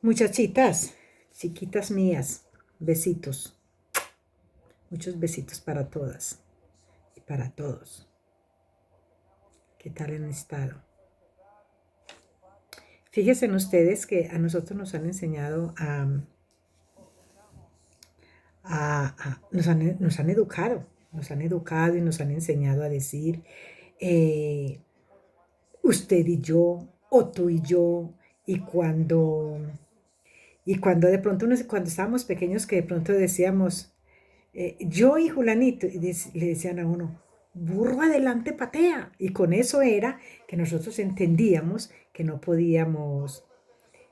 Muchachitas, chiquitas mías, besitos, muchos besitos para todas y para todos. ¿Qué tal han estado? Fíjense ustedes que a nosotros nos han enseñado nos han educado y nos han enseñado a decir eh, usted y yo, o tú y yo, y cuando de pronto, cuando estábamos pequeños, que de pronto decíamos, yo y Julanito, y le decían a uno, burro adelante patea. Y con eso era que nosotros entendíamos que no podíamos,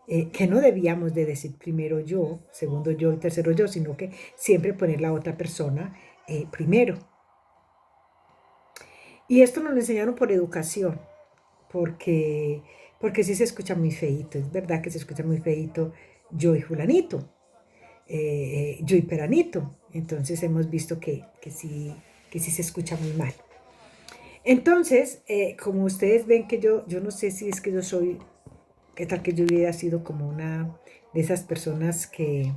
que no debíamos de decir primero yo, segundo yo y tercero yo, sino que siempre poner la otra persona primero. Y esto nos lo enseñaron por educación, porque, porque sí se escucha muy feíto, es verdad que se escucha muy feíto yo y Julanito, yo y Peranito. Entonces hemos visto que sí se escucha muy mal. Entonces, como ustedes ven que yo no sé si es que yo soy, qué tal que yo hubiera sido como una de esas personas que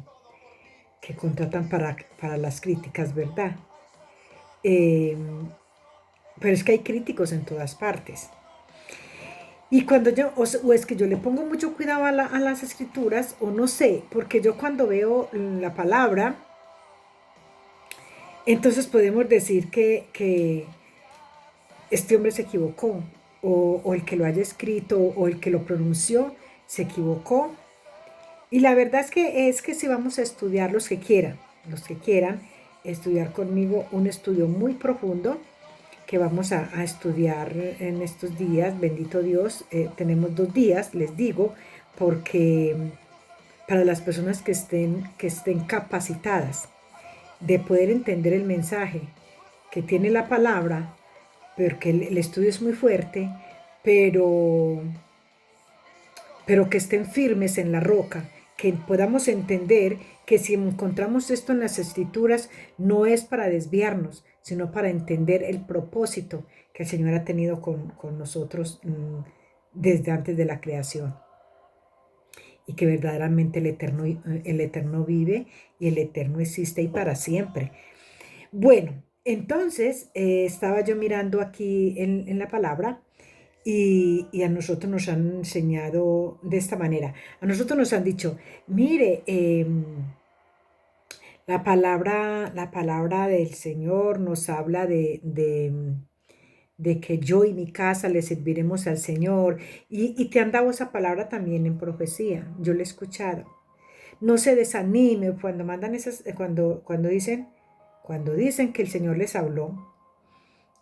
contratan para las críticas, ¿verdad? Eh, pero es que hay críticos en todas partes. Y cuando yo, o es que yo le pongo mucho cuidado a las escrituras, o no sé, porque yo cuando veo la palabra, entonces podemos decir que este hombre se equivocó, o el que lo haya escrito, o el que lo pronunció, se equivocó. Y la verdad es que si vamos a estudiar los que quieran estudiar conmigo un estudio muy profundo, que vamos a estudiar en estos días, bendito Dios, tenemos 2 días, les digo, porque para las personas que estén capacitadas de poder entender el mensaje que tiene la palabra, porque el estudio es muy fuerte, pero, pero que estén firmes en la roca, que podamos entender que si encontramos esto en las escrituras no es para desviarnos, sino para entender el propósito que el Señor ha tenido con nosotros desde antes de la creación. Y que verdaderamente el eterno vive y el eterno existe y para siempre. Bueno, entonces estaba yo mirando aquí en la palabra y a nosotros nos han enseñado de esta manera. A nosotros nos han dicho, mire, la palabra del Señor nos habla de que yo y mi casa le serviremos al Señor. Y te han dado esa palabra también en profecía. Yo la he escuchado. No se desanime cuando mandan esas, cuando dicen que el Señor les habló.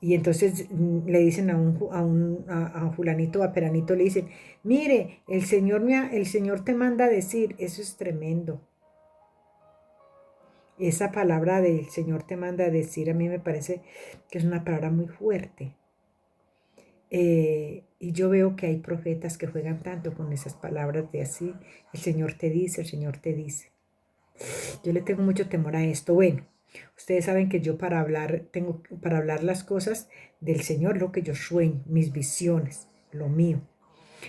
Y entonces le dicen a un fulanito o a peranito, le dicen, mire, el Señor te manda a decir, eso es tremendo. Esa palabra del Señor te manda a decir, a mí me parece que es una palabra muy fuerte. Y yo veo que hay profetas que juegan tanto con esas palabras de así, el Señor te dice, el Señor te dice. Yo le tengo mucho temor a esto. Bueno, ustedes saben que yo para hablar las cosas del Señor, lo que yo sueño, mis visiones, lo mío,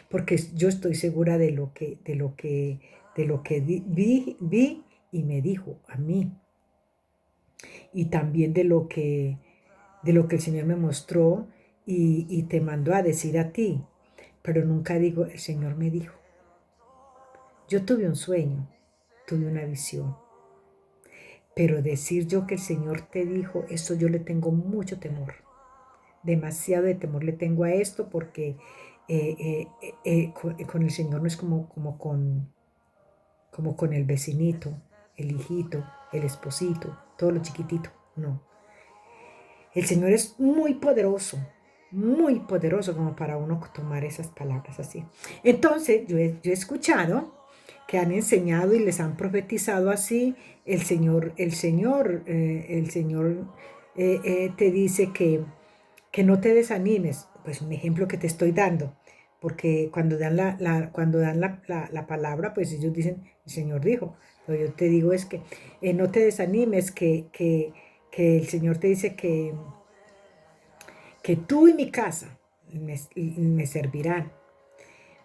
porque yo estoy segura de lo que vi y me dijo a mí, y también de lo que el Señor me mostró y te mandó a decir a ti, pero nunca digo, el Señor me dijo. Yo tuve un sueño, tuve una visión. Pero decir yo que el Señor te dijo, eso yo le tengo mucho temor. Demasiado de temor le tengo a esto porque con el Señor no es como con el vecinito, el hijito, el esposito, todo lo chiquitito. No. El Señor es muy poderoso como para uno tomar esas palabras así. Entonces, yo he escuchado que han enseñado y les han profetizado así, el Señor te dice que no te desanimes. Pues un ejemplo que te estoy dando, porque cuando dan cuando dan la palabra, pues ellos dicen, el Señor dijo, pero yo te digo es que no te desanimes, que el Señor te dice que tú y mi casa me servirán.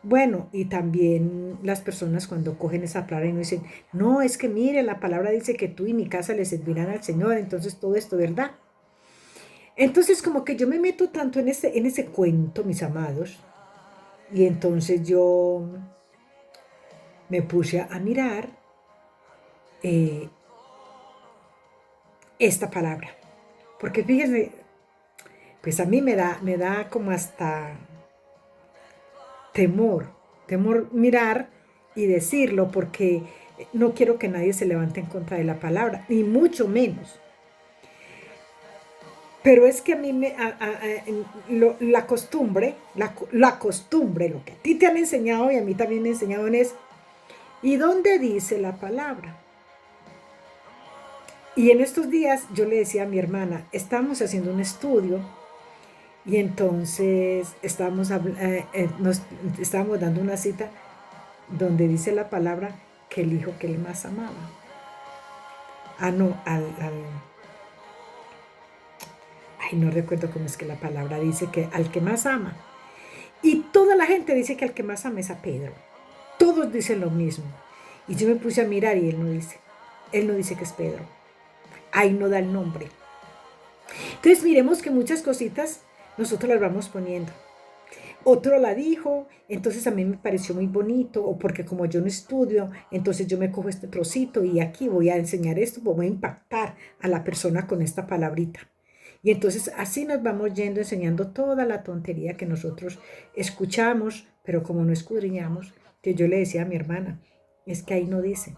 Bueno, y también las personas cuando cogen esa palabra y no dicen, no, es que mire, la palabra dice que tú y mi casa le servirán al Señor, entonces todo esto, ¿verdad? Entonces como que yo me meto tanto en ese cuento, mis amados, y entonces yo me puse a mirar eh, esta palabra. Porque fíjense, pues a mí me da como hasta temor, temor mirar y decirlo, porque no quiero que nadie se levante en contra de la palabra, ni mucho menos. Pero es que a mí la costumbre, la costumbre, lo que a ti te han enseñado y a mí también me enseñaron es, ¿y dónde dice la palabra? Y en estos días yo le decía a mi hermana, estamos haciendo un estudio y entonces nos estábamos dando una cita donde dice la palabra que el hijo que él más amaba. Ah, no, ay, no recuerdo cómo es que la palabra dice que al que más ama. Y toda la gente dice que al que más ama es a Pedro. Todos dicen lo mismo. Y yo me puse a mirar y él no dice que es Pedro. Ahí no da el nombre. Entonces miremos que muchas cositas nosotros las vamos poniendo. Otro la dijo, entonces a mí me pareció muy bonito, o porque como yo no estudio, entonces yo me cojo este trocito y aquí voy a enseñar esto, voy a impactar a la persona con esta palabrita. Y entonces así nos vamos yendo enseñando toda la tontería que nosotros escuchamos, pero como no escudriñamos, que yo le decía a mi hermana, es que ahí no dice.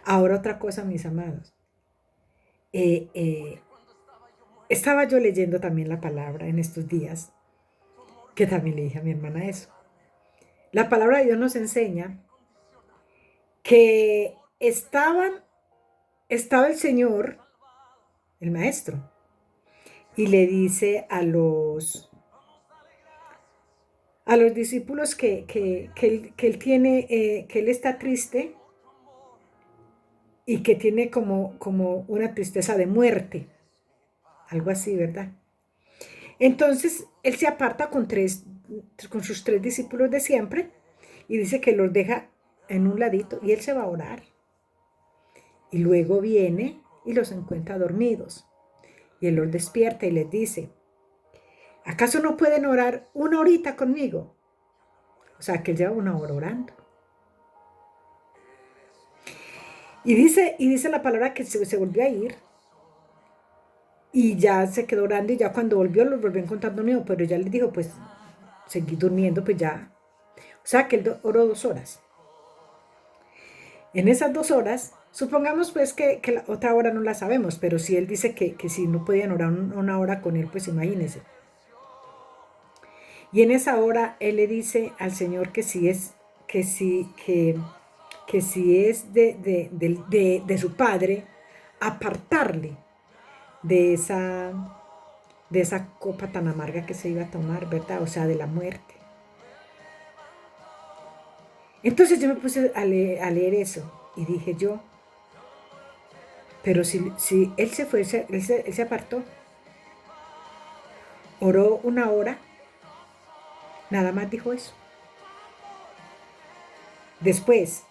Ahora otra cosa, mis amados. Eh, eh, Estaba yo leyendo también la palabra en estos días, que también le dije a mi hermana eso. La palabra de Dios nos enseña que estaba el Señor, el maestro, y le dice a los discípulos que él tiene, que él está triste y que tiene como una tristeza de muerte, algo así, ¿verdad? Entonces él se aparta con sus tres discípulos de siempre y dice que los deja en un ladito y él se va a orar. Y luego viene y los encuentra dormidos. Y él los despierta y les dice, ¿acaso no pueden orar una horita conmigo? O sea, que él lleva una hora orando. Y dice la palabra que se volvió a ir y ya se quedó orando y ya cuando volvió los volvió a encontrar dormidos, pero ya les dijo, pues seguí durmiendo, pues ya. O sea, que él oró 2 horas. En esas 2 horas, supongamos pues que la otra hora no la sabemos, pero si él dice que si no podían orar una hora con él, pues imagínense. Y en esa hora él le dice al Señor que si es, que si, que si es de su padre, apartarle de de esa copa tan amarga que se iba a tomar, ¿verdad? O sea, de la muerte. Entonces yo me puse a leer eso y dije yo, pero si él se fue, él se apartó, oró una hora, nada más dijo eso. Después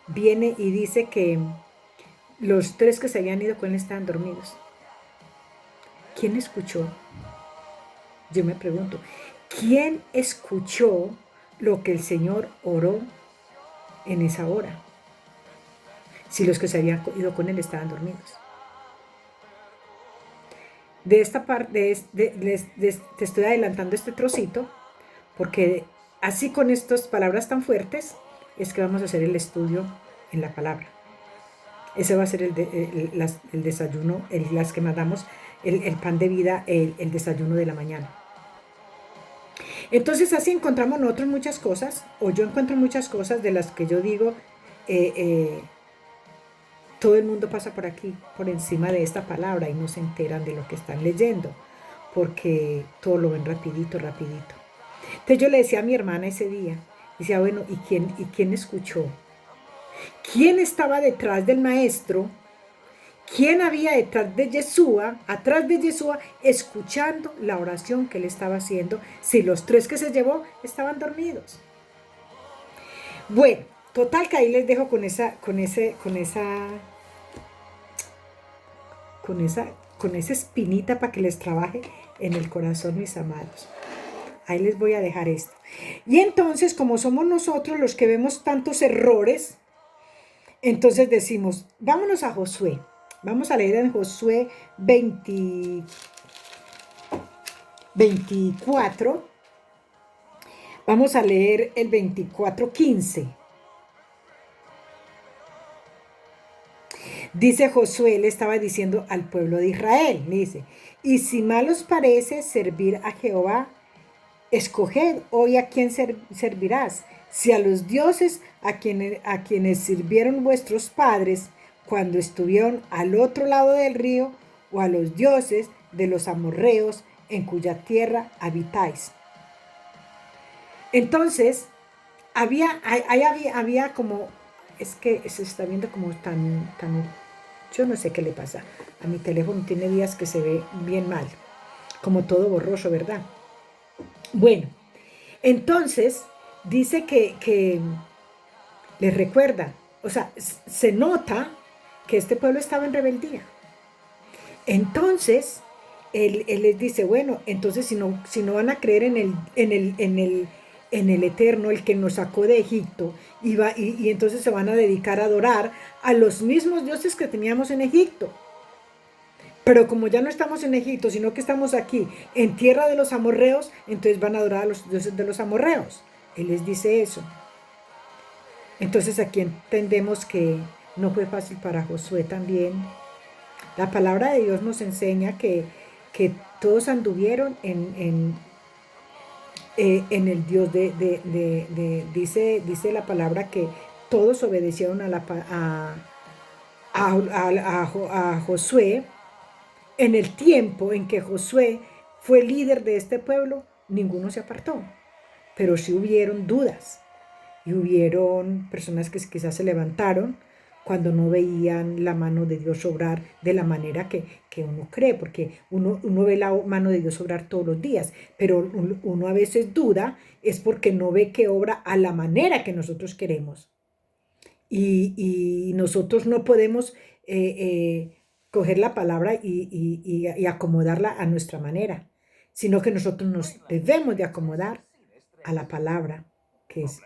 viene y dice que los tres que se habían ido con él estaban dormidos. ¿Quién escuchó? Yo me pregunto, ¿quién escuchó lo que el Señor oró en esa hora? Si los que se habían ido con él estaban dormidos. De esta parte, te estoy adelantando este trocito, porque así con estas palabras tan fuertes es que vamos a hacer el estudio en la palabra. Ese va a ser el desayuno, las que mandamos, el pan de vida, el desayuno de la mañana. Entonces así encontramos nosotros muchas cosas, o yo encuentro muchas cosas de las que yo digo, eh, eh, todo el mundo pasa por aquí, por encima de esta palabra y no se enteran de lo que están leyendo, porque todo lo ven rapidito, rapidito. Entonces yo le decía a mi hermana ese día, decía, bueno, y quién escuchó? ¿Quién estaba detrás del maestro? ¿Quién había detrás de Yeshua, atrás de Yeshua, escuchando la oración que él estaba haciendo, si los tres que se llevó estaban dormidos? Bueno, total que ahí les dejo con esa, con esa espinita para que les trabaje en el corazón, mis amados. Ahí les voy a dejar esto. Y entonces, como somos nosotros los que vemos tantos errores, entonces decimos, vámonos a Josué. Vamos a leer en Josué 24. Vamos a leer el 24:15. Dice Josué, le estaba diciendo al pueblo de Israel, dice, y si mal os parece servir a Jehová, escoged hoy a quién servirás, si a los dioses a quienes sirvieron vuestros padres cuando estuvieron al otro lado del río, o a los dioses de los amorreos en cuya tierra habitáis. Entonces, había como, es que se está viendo como tan, yo no sé qué le pasa. A mi teléfono tiene días que se ve bien mal, como todo borroso, ¿verdad? Bueno, entonces dice que les recuerda, o sea, se nota que este pueblo estaba en rebeldía. Entonces, él les dice, bueno, entonces si no van a creer en el Eterno, el que nos sacó de Egipto, y entonces se van a dedicar a adorar a los mismos dioses que teníamos en Egipto. Pero como ya no estamos en Egipto, sino que estamos aquí, en tierra de los amorreos, entonces van a adorar a los dioses de los amorreos. Él les dice eso. Entonces aquí entendemos que no fue fácil para Josué también. La palabra de Dios nos enseña que todos anduvieron en el Dios dice la palabra que todos obedecieron a Josué. En el tiempo en que Josué fue líder de este pueblo, ninguno se apartó, pero sí hubieron dudas y hubieron personas que quizás se levantaron cuando no veían la mano de Dios obrar de la manera que uno cree, porque uno ve la mano de Dios obrar todos los días, pero uno a veces duda es porque no ve que obra a la manera que nosotros queremos. Y nosotros no podemos coger la palabra y acomodarla a nuestra manera, sino que nosotros nos debemos de acomodar a la palabra que es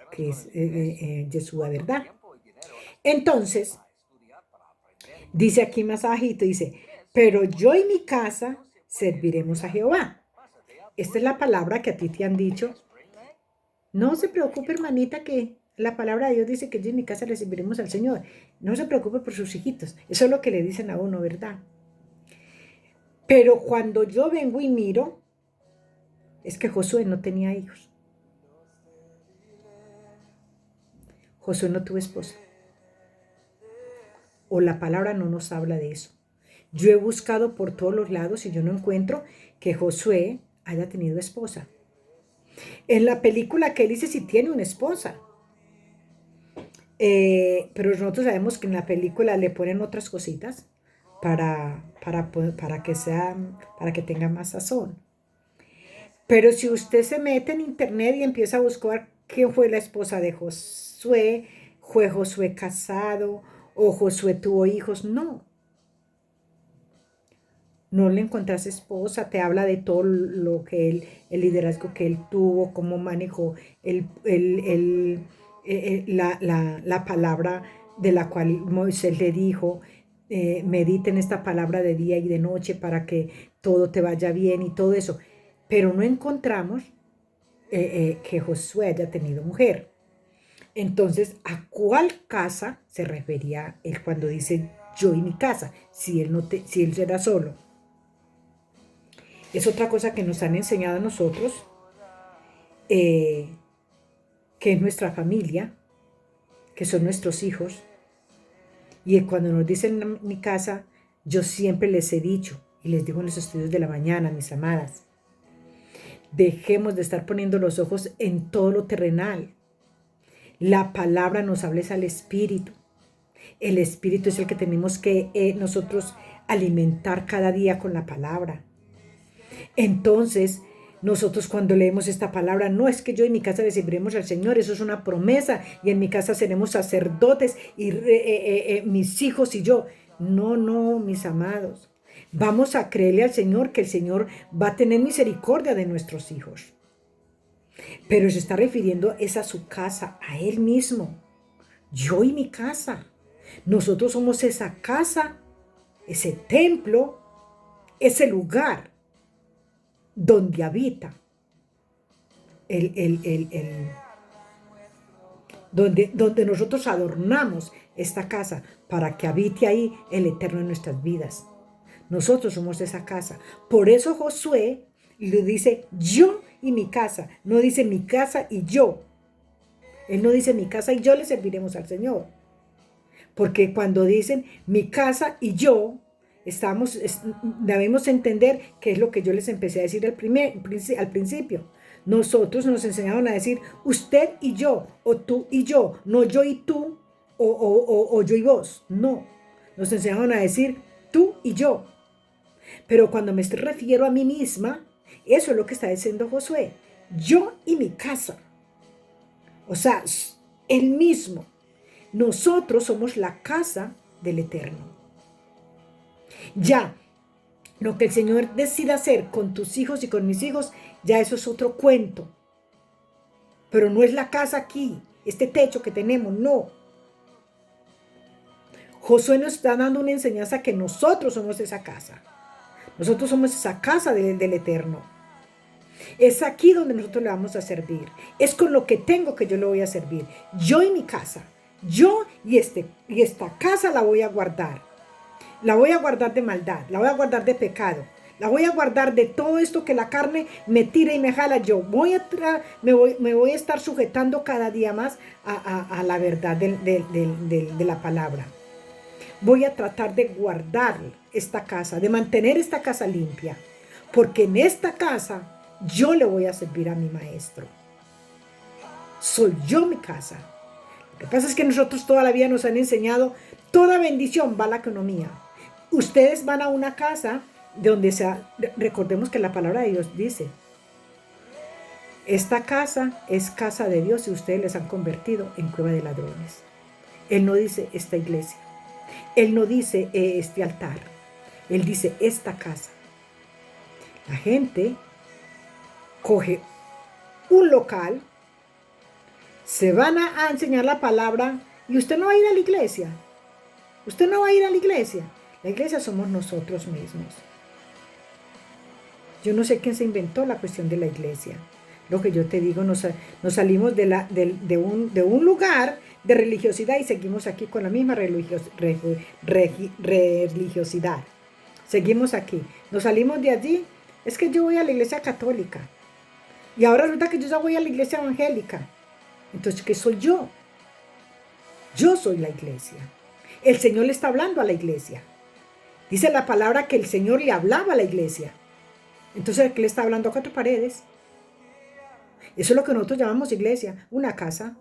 Yeshua, ¿verdad? Entonces, dice aquí más abajito, dice, pero yo y mi casa serviremos a Jehová. Esta es la palabra que a ti te han dicho. No se preocupe, hermanita, que la palabra de Dios dice que yo y mi casa le serviremos al Señor. No se preocupe por sus hijitos. Eso es lo que le dicen a uno, ¿verdad? Pero cuando yo vengo y miro, es que Josué no tenía hijos. Josué no tuvo esposa. O la palabra no nos habla de eso. Yo he buscado por todos los lados y yo no encuentro que Josué haya tenido esposa. En la película que él dice si tiene una esposa. Pero nosotros sabemos que en la película le ponen otras cositas para que tenga más sazón. Pero si usted se mete en internet y empieza a buscar quién fue la esposa de Josué, fue Josué casado o Josué tuvo hijos, no le encontrás esposa, te habla de todo lo que el liderazgo que él tuvo, cómo manejó la palabra de la cual Moisés le dijo, mediten esta palabra de día y de noche para que todo te vaya bien y todo eso. Pero no encontramos que Josué haya tenido mujer. Entonces, ¿a cuál casa se refería él cuando dice yo y mi casa? Si él era solo. Es otra cosa que nos han enseñado a nosotros, que es nuestra familia, que son nuestros hijos. Y cuando nos dicen en mi casa, yo siempre les he dicho, y les digo en los estudios de la mañana, mis amadas, dejemos de estar poniendo los ojos en todo lo terrenal. La palabra nos habla al espíritu. El espíritu es el que tenemos que nosotros alimentar cada día con la palabra. Entonces, Nosotros cuando leemos esta palabra, no es que yo y mi casa le serviremos al Señor, eso es una promesa, y en mi casa seremos sacerdotes y mis hijos y yo. No, no, mis amados. Vamos a creerle al Señor que el Señor va a tener misericordia de nuestros hijos. Pero se está refiriendo es a su casa, a Él mismo. Yo y mi casa. Nosotros somos esa casa, ese templo, ese lugar donde habita donde nosotros adornamos esta casa para que habite ahí el Eterno en nuestras vidas. Nosotros somos esa casa. Por eso Josué le dice yo y mi casa, no dice mi casa y yo. Él no dice mi casa y yo le serviremos al Señor. Porque cuando dicen mi casa y yo, debemos entender qué es lo que yo les empecé a decir al principio. Nosotros nos enseñaron a decir usted y yo, o tú y yo, no yo y tú, o yo y vos. No, nos enseñaron a decir tú y yo. Pero cuando me refiero a mí misma, eso es lo que está diciendo Josué. Yo y mi casa. O sea, él mismo. Nosotros somos la casa del Eterno. Ya, lo que el Señor decida hacer con tus hijos y con mis hijos, ya eso es otro cuento. Pero no es la casa aquí, este techo que tenemos, no. Josué nos está dando una enseñanza que nosotros somos esa casa. Nosotros somos esa casa del Eterno. Es aquí donde nosotros le vamos a servir. Es con lo que tengo que yo le voy a servir. Yo y mi casa. Yo y esta casa la voy a guardar. La voy a guardar de maldad. La voy a guardar de pecado. La voy a guardar de todo esto que la carne me tira y me jala. Yo me voy a estar sujetando cada día más a la verdad de la palabra. Voy a tratar de guardar esta casa, de mantener esta casa limpia. Porque en esta casa yo le voy a servir a mi maestro. Soy yo mi casa. Lo que pasa es que nosotros toda la vida nos han enseñado, toda bendición va a la economía. Ustedes van a una casa donde recordemos que la palabra de Dios dice, esta casa es casa de Dios y ustedes les han convertido en cueva de ladrones. Él no dice esta iglesia. Él no dice este altar. Él dice esta casa. La gente coge un local, se van a enseñar la palabra y usted no va a ir a la iglesia. Usted no va a ir a la iglesia. La iglesia somos nosotros mismos. Yo no sé quién se inventó la cuestión de la iglesia. Lo que yo te digo, nos salimos de un lugar de religiosidad y seguimos aquí con la misma religiosidad. Seguimos aquí. Nos salimos de allí. Es que yo voy a la iglesia católica. Y ahora resulta que yo ya voy a la iglesia evangélica. Entonces, ¿qué soy yo? Yo soy la iglesia. El Señor le está hablando a la iglesia. Dice la palabra que el Señor le hablaba a la iglesia. Entonces, ¿qué le está hablando a cuatro paredes? Eso es lo que nosotros llamamos iglesia, una casa.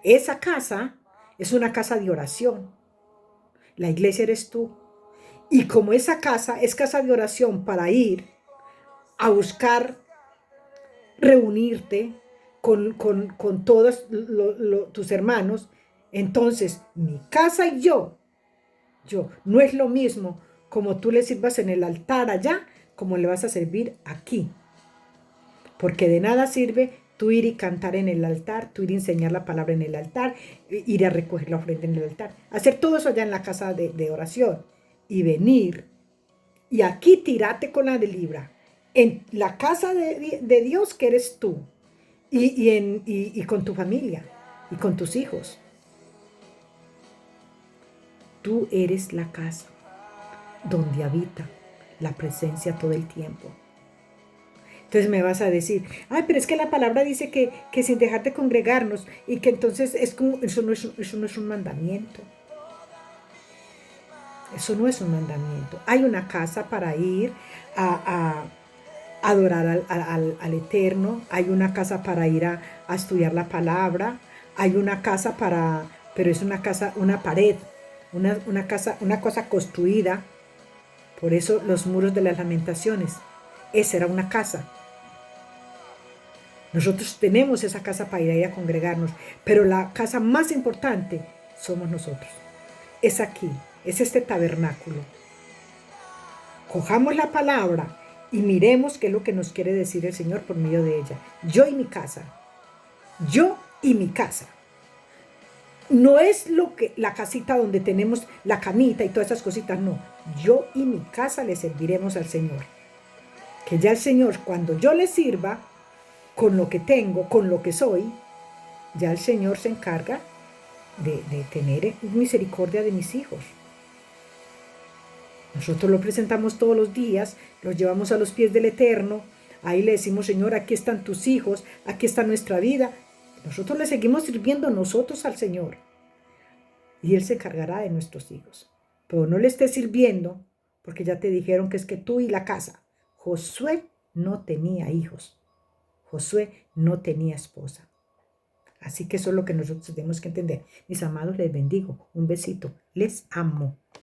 Esa casa es una casa de oración. La iglesia eres tú. Y como esa casa es casa de oración para ir a buscar, reunirte con todos tus hermanos, entonces mi casa y yo, no es lo mismo como tú le sirvas en el altar allá, como le vas a servir aquí. Porque de nada sirve tú ir y cantar en el altar, tú ir y enseñar la palabra en el altar, ir a recoger la ofrenda en el altar, hacer todo eso allá en la casa de oración y venir y aquí tirate con la de libra en la casa de Dios que eres tú y con tu familia y con tus hijos. Tú eres la casa donde habita la presencia todo el tiempo. Entonces me vas a decir, ay, pero es que la palabra dice que sin dejar de congregarnos y que entonces eso no es un mandamiento. Eso no es un mandamiento. Hay una casa para ir a adorar al Eterno. Hay una casa para ir a estudiar la palabra. Hay una casa pero es una casa, una pared, una casa, una cosa construida. Por eso los muros de las lamentaciones. Esa era una casa. Nosotros tenemos esa casa para ir a congregarnos, pero la casa más importante somos nosotros. Es aquí, es este tabernáculo. Cojamos la palabra y miremos qué es lo que nos quiere decir el Señor por medio de ella. Yo y mi casa. Yo y mi casa. No es lo que la casita donde tenemos la camita y todas esas cositas, no. Yo y mi casa le serviremos al Señor. Que ya el Señor, cuando yo le sirva, con lo que tengo, con lo que soy, ya el Señor se encarga de tener misericordia de mis hijos. Nosotros lo presentamos todos los días, los llevamos a los pies del Eterno, ahí le decimos, Señor, aquí están tus hijos, aquí está nuestra vida. Nosotros le seguimos sirviendo nosotros al Señor y Él se encargará de nuestros hijos. Pero no le estés sirviendo porque ya te dijeron que es que tú y la casa. Josué no tenía hijos. Josué no tenía esposa. Así que eso es lo que nosotros tenemos que entender. Mis amados, les bendigo. Un besito. Les amo.